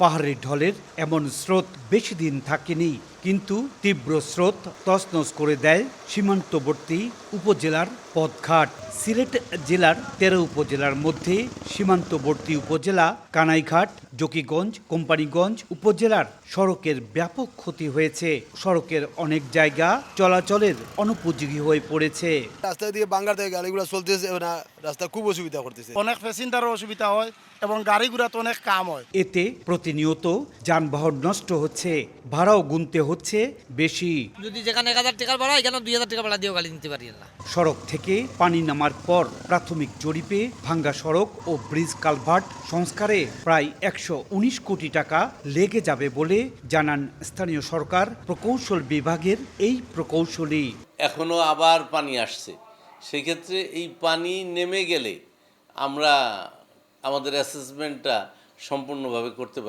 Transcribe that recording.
পাহাড়ি ঢলের এমন স্রোত বেশি দিন থাকেনি, কিন্তু তীব্র স্রোত তছনছ করে দেয় সীমান্তবর্তী উপজেলার পথঘাট। সিলেট জেলার ১৩ উপজেলার মধ্যে সীমান্তবর্তী উপজেলা কানাইঘাট, জকিগঞ্জ, কোম্পানীগঞ্জ উপজেলার সড়কের ব্যাপক ক্ষতি হয়েছে। সড়কের অনেক জায়গা চলাচলের অনুপযোগী হয়ে পড়েছে। রাস্তা দিয়ে বাঙ্গার থেকে গাড়িগুলো চলতেছে না, রাস্তা খুব অসুবিধা করতেছে। অনেক প্যাসেঞ্জারও অসুবিধা হয় এবং গাড়ি ঘোড়াতে অনেক কাম হয়। এতে প্রতিনিয়ত যানবাহন নষ্ট হচ্ছে, ভাড়াও গুনতে হচ্ছে বেশি। যদি যেখানে ১,০০০ টাকার ভাড়া এখানে ২,০০০ টাকা ভাড়া দিয়েও গাড়ি নিতে পারি না। সড়ক থেকে পানি নামার পর প্রাথমিক জরিপে ভাঙ্গা সড়ক ও ব্রিজ কালভার্ট সংস্কারে প্রায় ১১৯ কোটি টাকা লেগে যাবে বলে জানান স্থানীয় সরকার প্রকৌশল বিভাগের এই প্রকৌশলী। এখনো আবার পানি আসছে, সেক্ষেত্রে এই পানি নেমে গেলে আমরা আমাদের অ্যাসেসমেন্টটা সম্পূর্ণভাবে করতে পারব।